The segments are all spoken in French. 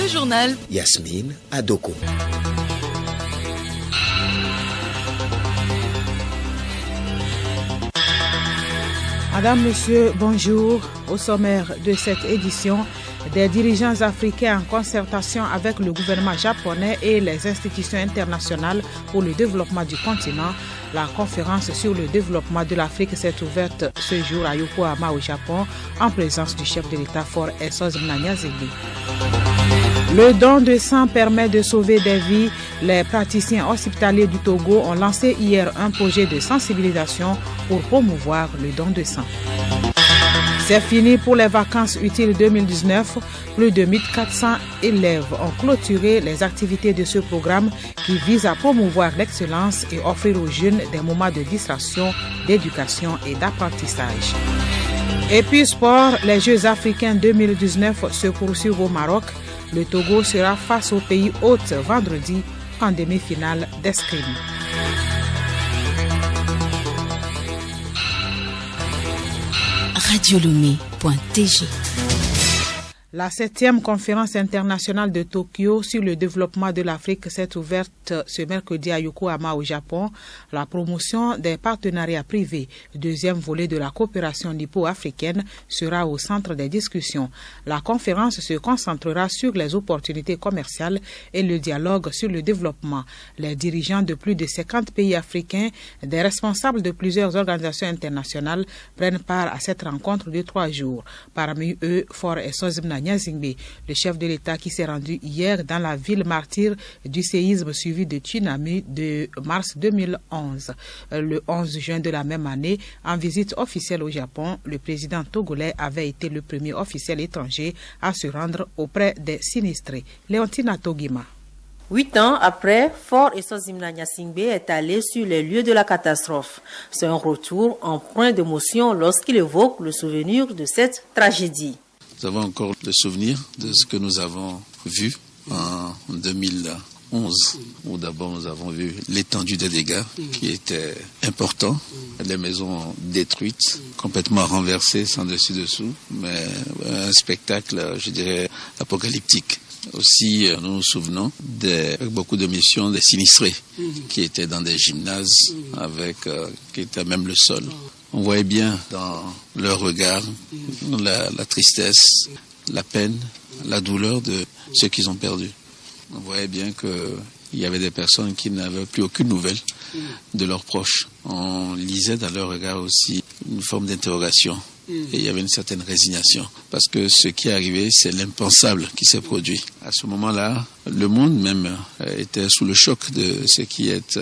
Le journal Yasmine Adoko. Madame, Monsieur, bonjour. Au sommaire de cette édition, des dirigeants africains en concertation avec le gouvernement japonais et les institutions internationales pour le développement du continent. La conférence sur le développement de l'Afrique s'est ouverte ce jour à Yokohama au Japon en présence du chef de l'État Faure Essozi-Mnanya Nyazingbe. Le don de sang permet de sauver des vies. Les praticiens hospitaliers du Togo ont lancé hier un projet de sensibilisation pour promouvoir le don de sang. C'est fini pour les vacances utiles 2019. Plus de 1400 élèves ont clôturé les activités de ce programme qui vise à promouvoir l'excellence et offrir aux jeunes des moments de distraction, d'éducation et d'apprentissage. Et puis sport, les Jeux africains 2019 se poursuivent au Maroc. Le Togo sera face au pays hôte vendredi en demi-finale d'escrime. Radiolomé.tg. La 7e conférence internationale de Tokyo sur le développement de l'Afrique s'est ouverte ce mercredi à Yokohama au Japon. La promotion des partenariats privés, deuxième volet de la coopération nippo-africaine, sera au centre des discussions. La conférence se concentrera sur les opportunités commerciales et le dialogue sur le développement. Les dirigeants de plus de 50 pays africains, des responsables de plusieurs organisations internationales prennent part à cette rencontre de 3 jours. Parmi eux, Faure Essozi-Mnanya Nyazingbe, le chef de l'État qui s'est rendu hier dans la ville martyre du séisme suivi de tsunami de mars 2011. Le 11 juin de la même année, en visite officielle au Japon, le président togolais avait été le premier officiel étranger à se rendre auprès des sinistrés. Léontina Togima. 8 ans après, Faure Essozi-Mnanya Nyazingbe est allé sur les lieux de la catastrophe. C'est un retour en point d'émotion lorsqu'il évoque le souvenir de cette tragédie. Nous avons encore le souvenir de ce que nous avons vu en 2011, où d'abord nous avons vu l'étendue des dégâts qui était important, les maisons détruites, complètement renversées sans dessus-dessous, mais un spectacle, je dirais, apocalyptique. Aussi, nous nous souvenons avec beaucoup de missions des sinistrés qui étaient dans des gymnases, qui étaient même le sol. On voyait bien dans leur regard la tristesse, la peine, la douleur de ceux qu'ils ont perdus. On voyait bien qu'il y avait des personnes qui n'avaient plus aucune nouvelle de leurs proches. On lisait dans leur regard aussi une forme d'interrogation. Et il y avait une certaine résignation. Parce que ce qui est arrivé, c'est l'impensable qui s'est produit. À ce moment-là, le monde même était sous le choc de ce qui est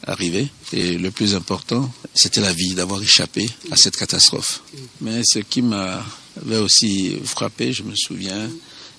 arrivé. Et le plus important, c'était la vie, d'avoir échappé à cette catastrophe. Mais ce qui m'avait aussi frappé, je me souviens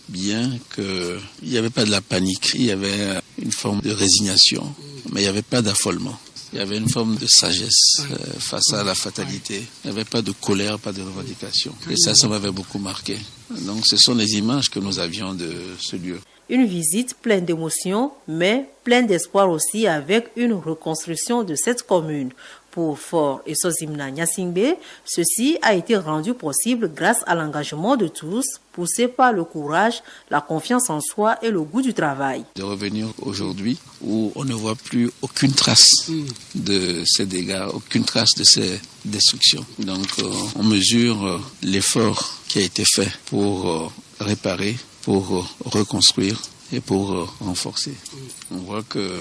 bien qu'il n'y avait pas de la panique. Il y avait une forme de résignation, mais il n'y avait pas d'affolement. Il y avait une forme de sagesse face à la fatalité. Il n'y avait pas de colère, pas de revendication. Et ça m'avait beaucoup marqué. Donc ce sont les images que nous avions de ce lieu. Une visite pleine d'émotions, mais pleine d'espoir aussi, avec une reconstruction de cette commune. Pour Faure Essozi-Mnanya Nyazingbe, ceci a été rendu possible grâce à l'engagement de tous, poussé par le courage, la confiance en soi et le goût du travail. De revenir aujourd'hui où on ne voit plus aucune trace de ces dégâts, aucune trace de ces destructions. Donc on mesure l'effort qui a été fait pour réparer, pour reconstruire et pour renforcer. On voit que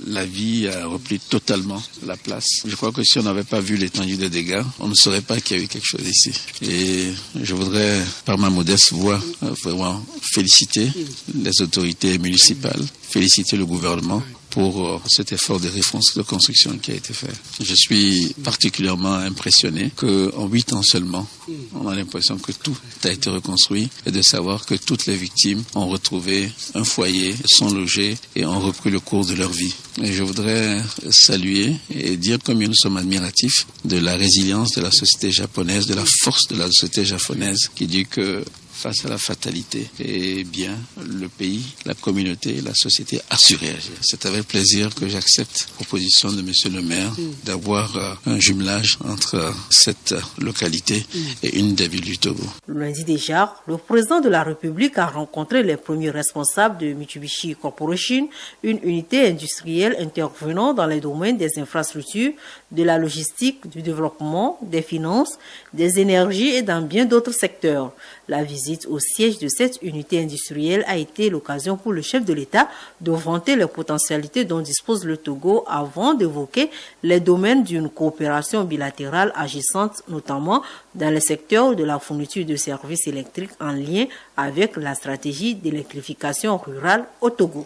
la vie a repris totalement la place. Je crois que si on n'avait pas vu l'étendue des dégâts, on ne saurait pas qu'il y a eu quelque chose ici. Et je voudrais, par ma modeste voix, vraiment féliciter les autorités municipales, féliciter le gouvernement pour cet effort de reconstruction qui a été fait. Je suis particulièrement impressionné qu'en 8 ans seulement, on a l'impression que tout a été reconstruit et de savoir que toutes les victimes ont retrouvé un foyer, sont logées et ont repris le cours de leur vie. Et je voudrais saluer et dire combien nous sommes admiratifs de la résilience de la société japonaise, de la force de la société japonaise qui dit que face à la fatalité. Et bien, le pays, la communauté, la société a su réagir. C'est avec plaisir que j'accepte la proposition de monsieur le maire d'avoir un jumelage entre cette localité et une des villes du Togo. Lundi déjà, le président de la République a rencontré les premiers responsables de Mitsubishi Corporation, une unité industrielle intervenant dans les domaines des infrastructures, de la logistique, du développement, des finances, des énergies et dans bien d'autres secteurs. La visite au siège de cette unité industrielle a été l'occasion pour le chef de l'État de vanter les potentialités dont dispose le Togo avant d'évoquer les domaines d'une coopération bilatérale agissante notamment dans le secteur de la fourniture de services électriques en lien avec la stratégie d'électrification rurale au Togo.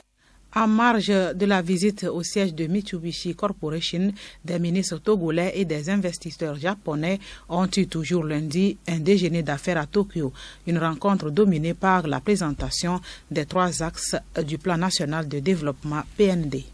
En marge de la visite au siège de Mitsubishi Corporation, des ministres togolais et des investisseurs japonais ont eu toujours lundi un déjeuner d'affaires à Tokyo, une rencontre dominée par la présentation des 3 axes du plan national de développement PND.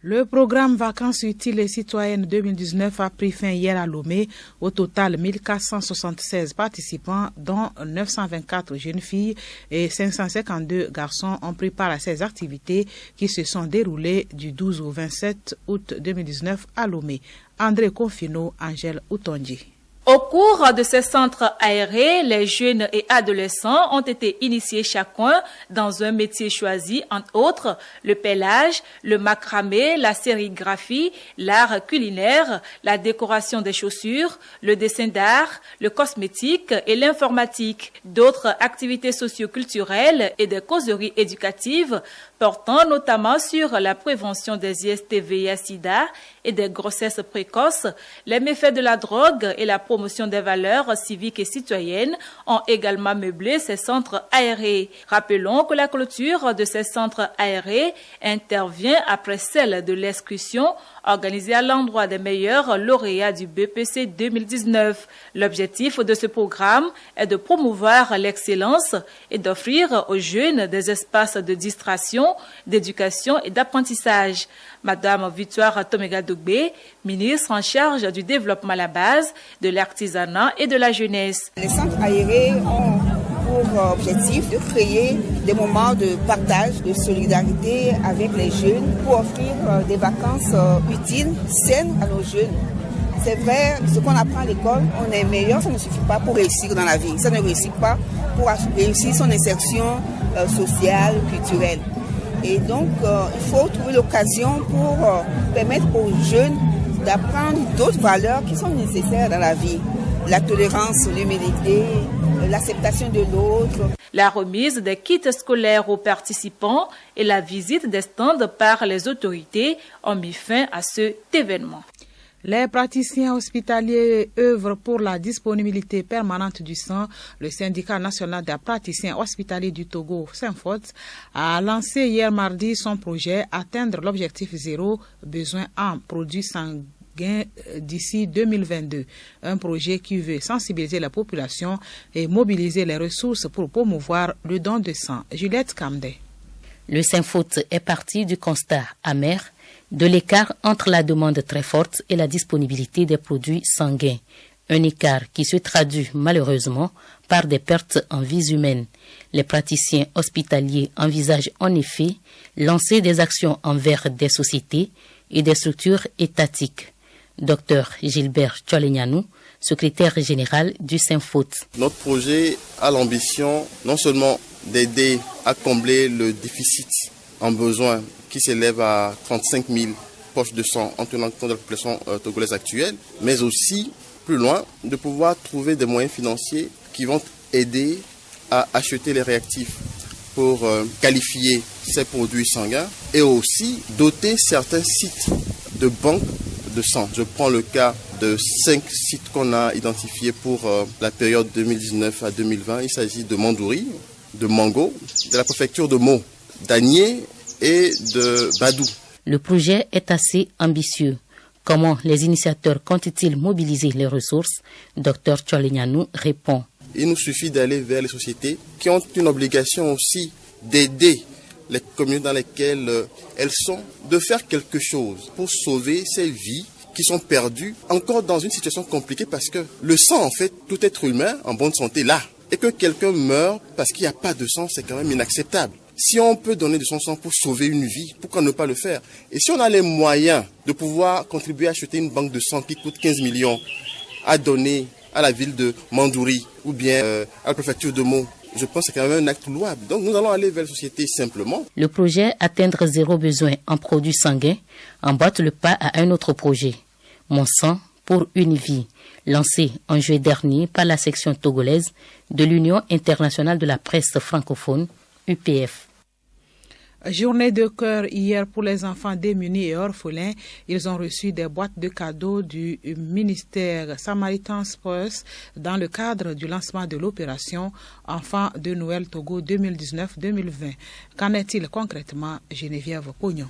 Le programme Vacances utiles et citoyennes 2019 a pris fin hier à Lomé. Au total, 1476 participants, dont 924 jeunes filles et 552 garçons, ont pris part à ces activités qui se sont déroulées du 12 au 27 août 2019 à Lomé. André Confino, Angèle Outonji. Au cours de ces centres aérés, les jeunes et adolescents ont été initiés chacun dans un métier choisi, entre autres le pellage, le macramé, la sérigraphie, l'art culinaire, la décoration des chaussures, le dessin d'art, le cosmétique et l'informatique. D'autres activités socio-culturelles et des causeries éducatives portant notamment sur la prévention des IST-VIH-Sida et des grossesses précoces, les méfaits de la drogue et la promotion des valeurs civiques et citoyennes ont également meublé ces centres aérés. Rappelons que la clôture de ces centres aérés intervient après celle de l'excursion organisée à l'endroit des meilleurs lauréats du BPC 2019. L'objectif de ce programme est de promouvoir l'excellence et d'offrir aux jeunes des espaces de distraction, d'éducation et d'apprentissage. Madame Victoire Tomega-Dogbé, ministre en charge du développement à la base, de l'artisanat et de la jeunesse. Les centres aérés ont pour objectif de créer des moments de partage, de solidarité avec les jeunes pour offrir des vacances utiles, saines à nos jeunes. C'est vrai, ce qu'on apprend à l'école, on est meilleur, ça ne suffit pas pour réussir dans la vie. Ça ne réussit pas pour réussir son insertion sociale, culturelle. Et donc, il faut trouver l'occasion pour permettre aux jeunes d'apprendre d'autres valeurs qui sont nécessaires dans la vie. La tolérance, l'humilité, l'acceptation de l'autre. La remise des kits scolaires aux participants et la visite des stands par les autorités ont mis fin à cet événement. Les praticiens hospitaliers œuvrent pour la disponibilité permanente du sang. Le syndicat national des praticiens hospitaliers du Togo, SYNFOT, a lancé hier mardi son projet Atteindre l'objectif zéro besoin en produits sanguins d'ici 2022. Un projet qui veut sensibiliser la population et mobiliser les ressources pour promouvoir le don de sang. Juliette Kamde. Le SYNFOT est parti du constat amer de l'écart entre la demande très forte et la disponibilité des produits sanguins. Un écart qui se traduit malheureusement par des pertes en vies humaines. Les praticiens hospitaliers envisagent en effet lancer des actions envers des sociétés et des structures étatiques. Dr Gilbert Tcholenyanou, secrétaire général du SYNFOT. Notre projet a l'ambition non seulement d'aider à combler le déficit en besoin qui s'élève à 35 000 poches de sang en tenant compte de la population togolaise actuelle, mais aussi, plus loin, de pouvoir trouver des moyens financiers qui vont aider à acheter les réactifs pour qualifier ces produits sanguins et aussi doter certains sites de banques de sang. Je prends le cas de 5 sites qu'on a identifiés pour la période 2019 à 2020. Il s'agit de Mandouri, de Mango, de la préfecture de Meaux, d'Agné et de Badou. Le projet est assez ambitieux. Comment les initiateurs comptent-ils mobiliser les ressources? Dr Tcholenyanou répond. Il nous suffit d'aller vers les sociétés qui ont une obligation aussi d'aider les communes dans lesquelles elles sont, de faire quelque chose pour sauver ces vies qui sont perdus, encore dans une situation compliquée parce que le sang, en fait, tout être humain en bonne santé là. Et que quelqu'un meurt parce qu'il n'y a pas de sang, c'est quand même inacceptable. Si on peut donner de son sang pour sauver une vie, pourquoi ne pas le faire? Et si on a les moyens de pouvoir contribuer à acheter une banque de sang qui coûte 15 millions à donner à la ville de Mandouri ou bien à la préfecture de Meaux, je pense que c'est quand même un acte louable. Donc nous allons aller vers la société simplement. Le projet Atteindre zéro besoin en produits sanguins emboîte le pas à un autre projet, Mon sang pour une vie, lancé en juillet dernier par la section togolaise de l'Union internationale de la presse francophone, UPF. Journée de cœur hier pour les enfants démunis et orphelins. Ils ont reçu des boîtes de cadeaux du ministère Samaritan's Purse dans le cadre du lancement de l'opération Enfants de Noël Togo 2019-2020. Qu'en est-il concrètement, Geneviève Pognon?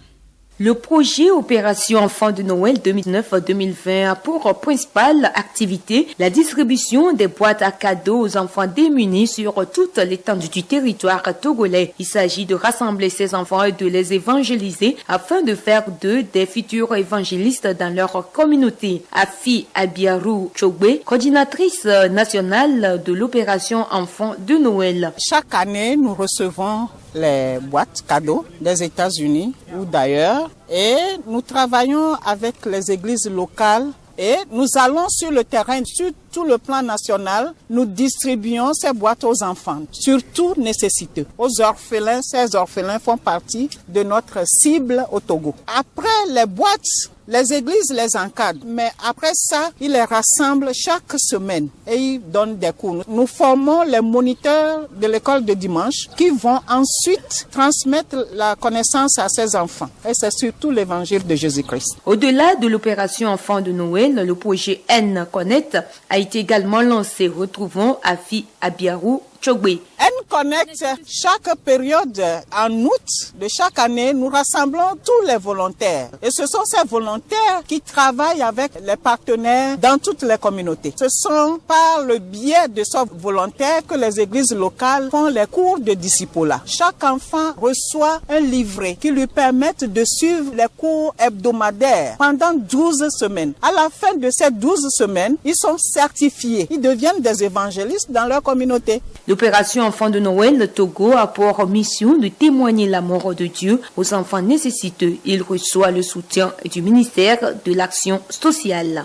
Le projet Opération Enfants de Noël 2019-2020 a pour principale activité la distribution des boîtes à cadeaux aux enfants démunis sur toute l'étendue du territoire togolais. Il s'agit de rassembler ces enfants et de les évangéliser afin de faire d'eux des futurs évangélistes dans leur communauté. Afi Abiarou Chogbe, coordinatrice nationale de l'Opération Enfants de Noël. Chaque année, nous recevons les boîtes cadeaux des États-Unis ou d'ailleurs et nous travaillons avec les églises locales et nous allons sur le terrain, sur tout le plan national, nous distribuons ces boîtes aux enfants, surtout nécessiteux. Aux orphelins, ces orphelins font partie de notre cible au Togo. Après les boîtes, les églises les encadrent, mais après ça, ils les rassemblent chaque semaine et ils donnent des cours. Nous formons les moniteurs de l'école de dimanche qui vont ensuite transmettre la connaissance à ces enfants. Et c'est surtout l'évangile de Jésus-Christ. Au-delà de l'opération Enfants de Noël, le projet N-Connect a été également lancé. Retrouvons Afi Abiarou Chogbe. N-Connect, chaque période en août de chaque année, nous rassemblons tous les volontaires. Et ce sont ces volontaires qui travaillent avec les partenaires dans toutes les communautés. Ce sont par le biais de ces volontaires que les églises locales font les cours de discipolat. Chaque enfant reçoit un livret qui lui permet de suivre les cours hebdomadaires pendant 12 semaines. À la fin de ces 12 semaines, ils sont certifiés. Ils deviennent des évangélistes dans leur communauté. L'opération Enfants de Noël, le Togo a pour mission de témoigner l'amour de Dieu aux enfants nécessiteux. Il reçoit le soutien du ministère de l'Action sociale.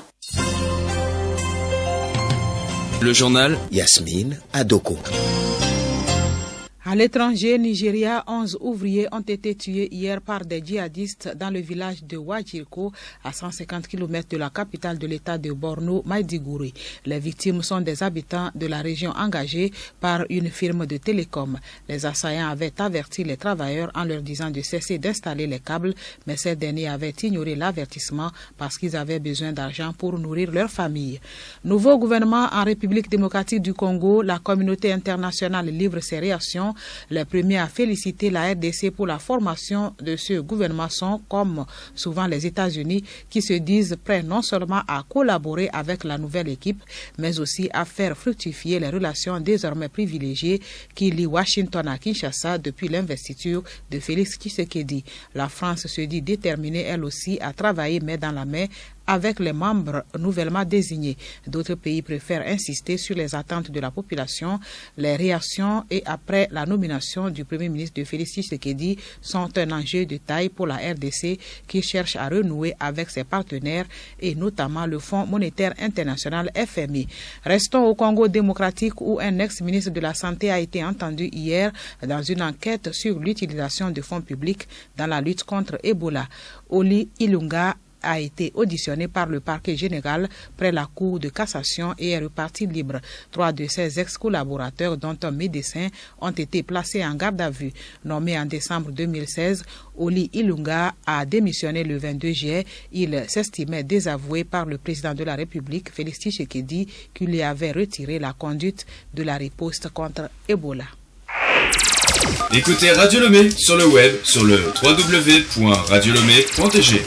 Le journal Yasmine Adoko. À l'étranger, Nigeria, 11 ouvriers ont été tués hier par des djihadistes dans le village de Wajirko, à 150 km de la capitale de l'état de Borno, Maiduguri. Les victimes sont des habitants de la région engagés par une firme de télécom. Les assaillants avaient averti les travailleurs en leur disant de cesser d'installer les câbles, mais ces derniers avaient ignoré l'avertissement parce qu'ils avaient besoin d'argent pour nourrir leur famille. Nouveau gouvernement en République démocratique du Congo, la communauté internationale livre ses réactions. Les premiers à féliciter la RDC pour la formation de ce gouvernement sont, comme souvent les États-Unis, qui se disent prêts non seulement à collaborer avec la nouvelle équipe, mais aussi à faire fructifier les relations désormais privilégiées qui lient Washington à Kinshasa depuis l'investiture de Félix Tshisekedi. La France se dit déterminée elle aussi à travailler main dans la main avec les membres nouvellement désignés. D'autres pays préfèrent insister sur les attentes de la population. Les réactions et après la nomination du Premier ministre de Félix Tshisekedi sont un enjeu de taille pour la RDC qui cherche à renouer avec ses partenaires et notamment le Fonds monétaire international FMI. Restons au Congo démocratique où un ex-ministre de la Santé a été entendu hier dans une enquête sur l'utilisation de fonds publics dans la lutte contre Ebola. Oli Ilunga a été auditionné par le parquet général près la cour de cassation et est reparti libre. 3 de ses ex-collaborateurs, dont un médecin, ont été placés en garde à vue. Nommé en décembre 2016, Oli Ilunga a démissionné le 22 juillet. Il s'estimait désavoué par le président de la République, Félix Tshisekedi, qui lui avait retiré la conduite de la riposte contre Ebola. Écoutez Radio Lomé sur le web sur le www.radiolomé.tg.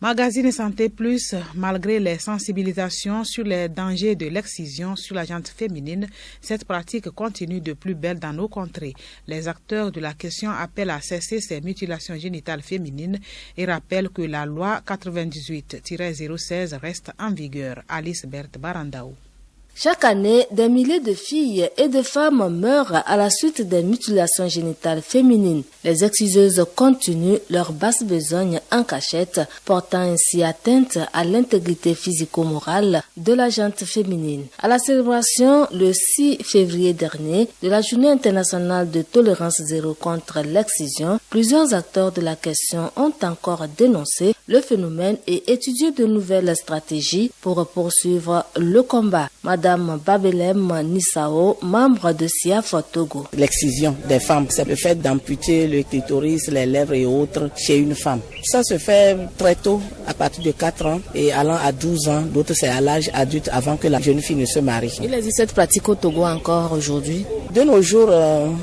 Magazine Santé Plus, malgré les sensibilisations sur les dangers de l'excision sur la jante féminine, cette pratique continue de plus belle dans nos contrées. Les acteurs de la question appellent à cesser ces mutilations génitales féminines et rappellent que la loi 98-016 reste en vigueur. Alice Berthe Barandao. Chaque année, des milliers de filles et de femmes meurent à la suite des mutilations génitales féminines. Les exciseuses continuent leur basse besogne en cachette, portant ainsi atteinte à l'intégrité physico-morale de la jante féminine. À la célébration le 6 février dernier de la Journée internationale de tolérance zéro contre l'excision, plusieurs acteurs de la question ont encore dénoncé le phénomène et étudié de nouvelles stratégies pour poursuivre le combat. Madame Babelem Nissao, membre de SIAF Togo. L'excision des femmes, c'est le fait d'amputer le clitoris, les lèvres et autres chez une femme. Ça se fait très tôt, à partir de 4 ans et allant à 12 ans. D'autres, c'est à l'âge adulte avant que la jeune fille ne se marie. Il existe cette pratique au Togo encore aujourd'hui? De nos jours,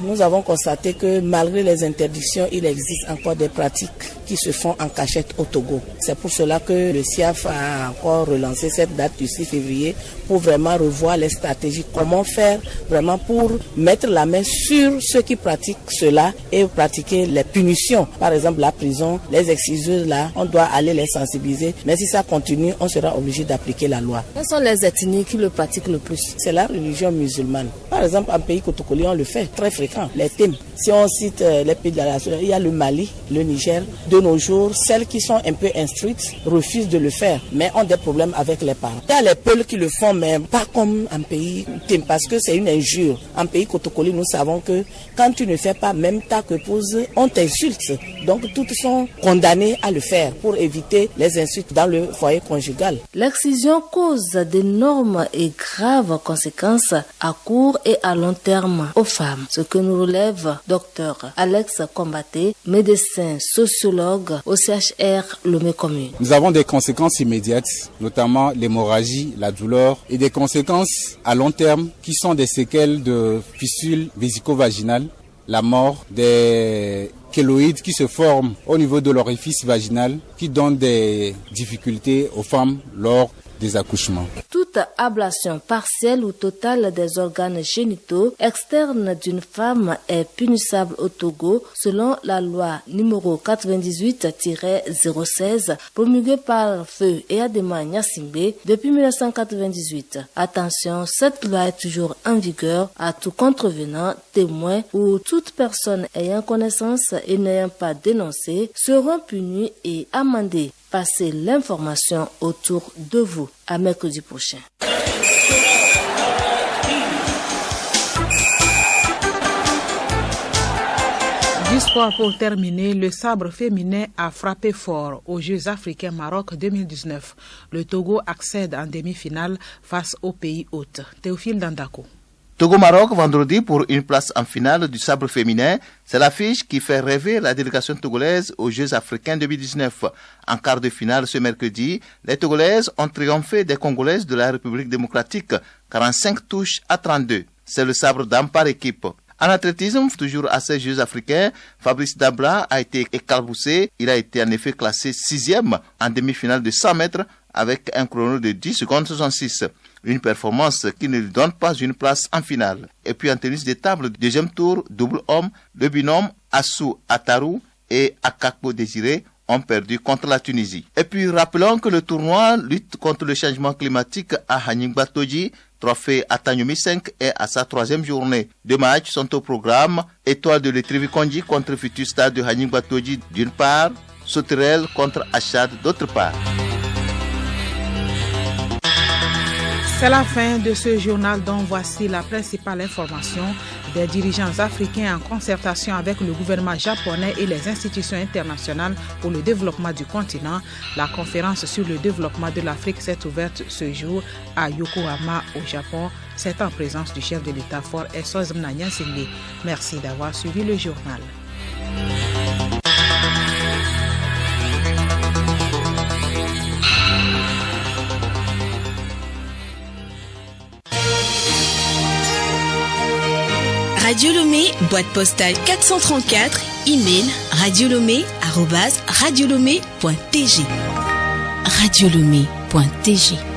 nous avons constaté que malgré les interdictions, il existe encore des pratiques qui se font en cachette au Togo. C'est pour cela que le SIAF a encore relancé cette date du 6 février pour vraiment revoir les stratégies, comment faire vraiment pour mettre la main sur ceux qui pratiquent cela et pratiquer les punitions. Par exemple, la prison, les exciseuses là, on doit aller les sensibiliser. Mais si ça continue, on sera obligé d'appliquer la loi. Quelles sont les ethnies qui le pratiquent le plus? C'est la religion musulmane. Par exemple, en pays Kotokoli, on le fait très fréquent. Les thèmes. Si on cite les pays de la nation, il y a le Mali, le Niger. De nos jours, celles qui sont un peu instruites refusent de le faire, mais ont des problèmes avec les parents. Il y a les peuples qui le font, mais pas comme en pays thème, parce que c'est une injure. En pays Kotokoli, nous savons que quand tu ne fais pas, même ta épouse, on t'insulte. Donc toutes sont condamnées à le faire pour éviter les insultes dans le foyer conjugal. L'excision cause d'énormes et graves conséquences à court et à long terme aux femmes. Ce que nous relève Dr Alex Combaté, médecin sociologue au CHR Lomé Commune. Nous avons des conséquences immédiates, notamment l'hémorragie, la douleur et des conséquences à long terme qui sont des séquelles de fistules vésico-vaginales, la mort des kéloïdes qui se forment au niveau de l'orifice vaginal qui donnent des difficultés aux femmes lors des accouchements. Toute ablation partielle ou totale des organes génitaux externes d'une femme est punissable au Togo selon la loi numéro 98-016 promulguée par Feu et Adema Nyasingbe depuis 1998. Attention, cette loi est toujours en vigueur à tout contrevenant, témoin ou toute personne ayant connaissance et n'ayant pas dénoncé seront punis et amendés. Passez l'information autour de vous. À mercredi prochain. Du sport pour terminer, le sabre féminin a frappé fort aux Jeux africains Maroc 2019. Le Togo accède en demi-finale face au pays hôte. Théophile Dandako. Togo-Maroc vendredi pour une place en finale du sabre féminin. C'est l'affiche qui fait rêver la délégation togolaise aux Jeux africains 2019. En quart de finale ce mercredi, les Togolaises ont triomphé des Congolaises de la République démocratique, 45 touches à 32. C'est le sabre d'âme par équipe. En athlétisme, toujours à ces Jeux africains, Fabrice Dabra a été éclaboussé. Il a été en effet classé 6e en demi-finale de 100 mètres avec un chrono de 10 secondes 66. Une performance qui ne lui donne pas une place en finale. Et puis en tennis de table, deuxième tour, double homme, le binôme Assou Atarou et Akakbo Désiré ont perdu contre la Tunisie. Et puis rappelons que le tournoi lutte contre le changement climatique à Haningba-Toji, trophée Atagnomi 5 est à sa 3e journée. 2 matchs sont au programme. Étoile de l'Etrivi-Konji contre Futur Stade de Haningba-Toji d'une part, Sauterelle contre Achad d'autre part. C'est la fin de ce journal dont voici la principale information. Des dirigeants africains en concertation avec le gouvernement japonais et les institutions internationales pour le développement du continent. La conférence sur le développement de l'Afrique s'est ouverte ce jour à Yokohama au Japon. C'est en présence du chef de l'État fort Essozimna Nyasingbe. Merci d'avoir suivi le journal. Radio Lomé, boîte postale 434, email radiolomé@radiolomé.tg. radiolomé.tg.